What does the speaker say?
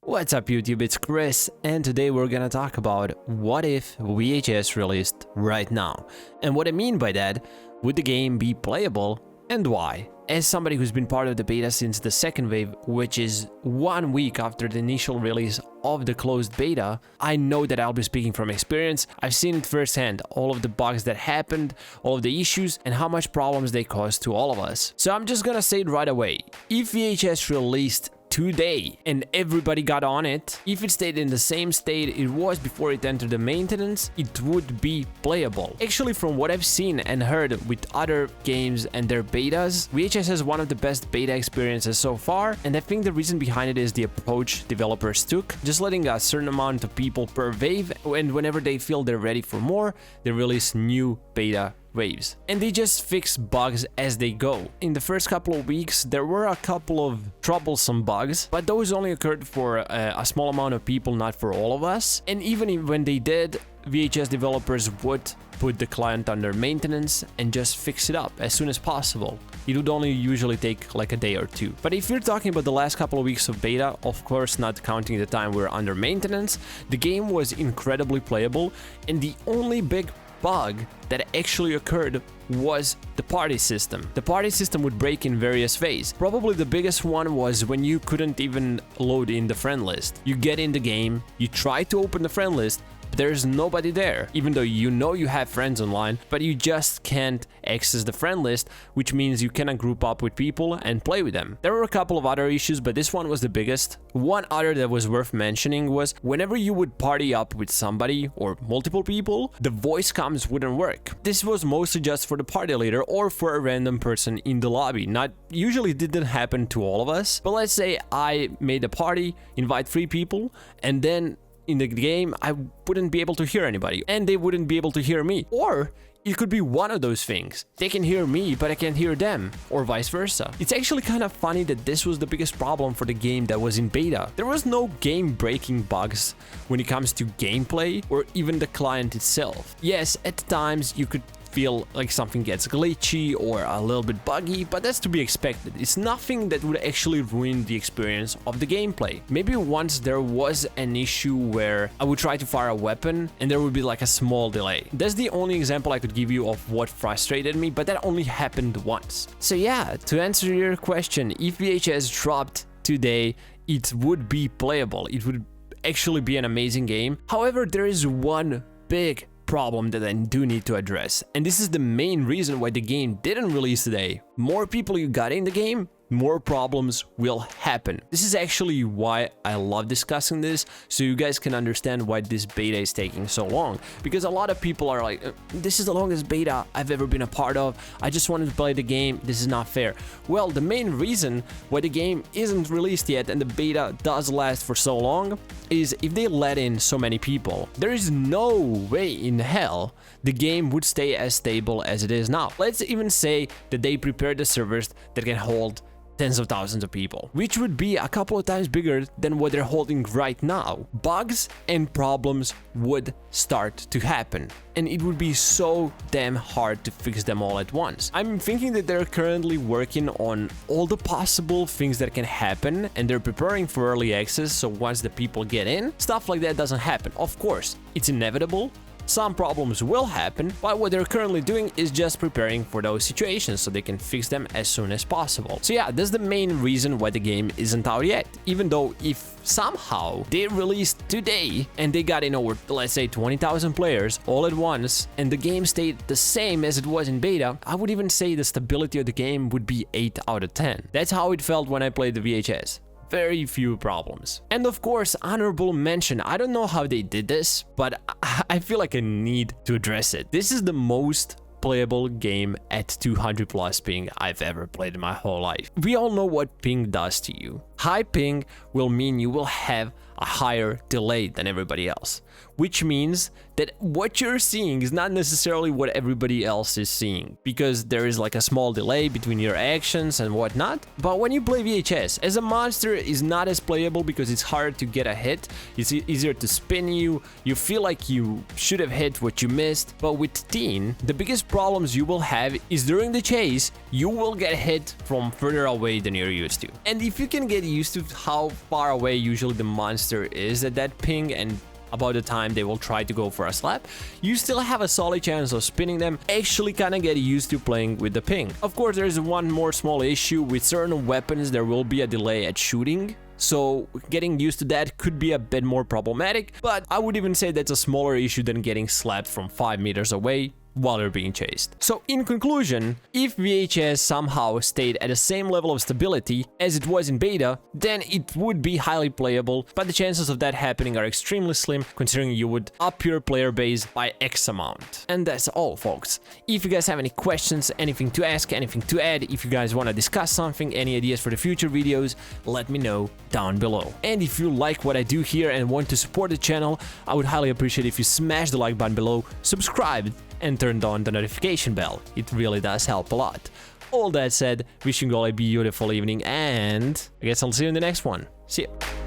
What's up YouTube, it's Chris, and today we're gonna talk about what if VHS released right now. And what I mean by that, would the game be playable and why? As somebody who's been part of the beta since the second wave, which is 1 week after the initial release of the closed beta, I know that I'll be speaking from experience. I've seen it firsthand, all of the bugs that happened, all of the issues, and how much problems they caused to all of us. So I'm just gonna say it right away. If VHS released today and everybody got on it, if it stayed in the same state it was before it entered the maintenance, it would be playable. Actually, from what I've seen and heard with other games and their betas, VHS has one of the best beta experiences so far, and I think the reason behind it is the approach developers took, just letting a certain amount of people per wave, and whenever they feel they're ready for more, they release new beta waves. And they just fix bugs as they go. In the first couple of weeks, there were a couple of troublesome bugs, but those only occurred for a small amount of people, not for all of us. And even when they did, VHS developers would put the client under maintenance and just fix it up as soon as possible. It would only usually take like a day or two. But if you're talking about the last couple of weeks of beta, of course not counting the time we're under maintenance, the game was incredibly playable, and the only big bug that actually occurred was the party system. The party system would break in various ways. Probably the biggest one was when you couldn't even load in the friend list. You get in the game, you try to open the friend list, but there's nobody there, even though you know you have friends online, but you just can't access the friend list, which means you cannot group up with people and play with them. There were a couple of other issues, but this one was the biggest. One other that was worth mentioning was whenever you would party up with somebody or multiple people, the voice comms wouldn't work. This was mostly just for the party leader or for a random person in the lobby. Not usually didn't happen to all of us, but let's say I made a party, invite 3 people, and then in the game, I wouldn't be able to hear anybody, and they wouldn't be able to hear me. Or it could be one of those things. They can hear me, but I can't hear them, or vice versa. It's actually kind of funny that this was the biggest problem for the game that was in beta. There was no game-breaking bugs when it comes to gameplay, or even the client itself. Yes, at times you could feel like something gets glitchy or a little bit buggy, but that's to be expected. It's nothing that would actually ruin the experience of the gameplay. Maybe once there was an issue where I would try to fire a weapon and there would be like a small delay. That's the only example I could give you of what frustrated me, but that only happened once. So yeah, to answer your question, if VHS dropped today, it would be playable. It would actually be an amazing game. However, there is one big problem that I do need to address, and this is the main reason why the game didn't release today. More people you got in the game, more problems will happen. This is actually why I love discussing this, so you guys can understand why this beta is taking so long. Because a lot of people are like, this is the longest beta I've ever been a part of, I just wanted to play the game, this is not fair. Well, the main reason why the game isn't released yet and the beta does last for so long is if they let in so many people. There is no way in hell the game would stay as stable as it is now. Let's even say that they prepared the servers that can hold tens of thousands of people, which would be a couple of times bigger than what they're holding right now. Bugs and problems would start to happen, and it would be so damn hard to fix them all at once. I'm thinking that they're currently working on all the possible things that can happen, and they're preparing for early access, so once the people get in, stuff like that doesn't happen. Of course, it's inevitable. Some problems will happen, but what they're currently doing is just preparing for those situations so they can fix them as soon as possible. So yeah, that's the main reason why the game isn't out yet. Even though if somehow they released today and they got in over, let's say, 20,000 players all at once, and the game stayed the same as it was in beta, I would even say the stability of the game would be 8 out of 10. That's how it felt when I played the VHS. Very few problems. And of course, honorable mention. I don't know how they did this, but I feel like I need to address it. This is the most playable game at 200 plus ping I've ever played in my whole life. We all know what ping does to you. High ping will mean you will have a higher delay than everybody else, which means that what you're seeing is not necessarily what everybody else is seeing, because there is like a small delay between your actions and whatnot. But when you play VHS, as a monster is not as playable because it's harder to get a hit, it's easier to spin you, you feel like you should have hit what you missed. But with Teen, the biggest problems you will have is during the chase, you will get hit from further away than you're used to. And if you can get used to how far away usually the monster is at that ping and about the time they will try to go for a slap, you still have a solid chance of spinning them. Actually kinda get used to playing with the ping. Of course, there's one more small issue. With certain weapons there will be a delay at shooting, so getting used to that could be a bit more problematic, but I would even say that's a smaller issue than getting slapped from 5 meters away while they're being chased. So in conclusion, if VHS somehow stayed at the same level of stability as it was in beta, then it would be highly playable, but the chances of that happening are extremely slim considering you would up your player base by X amount. And that's all, folks. If you guys have any questions, anything to ask, anything to add, if you guys want to discuss something, any ideas for the future videos, let me know down below. And if you like what I do here and want to support the channel, I would highly appreciate if you smash the like button below, subscribe, and turned on the notification bell. It really does help a lot. All that said, wishing you all a beautiful evening, and I guess I'll see you in the next one. See ya.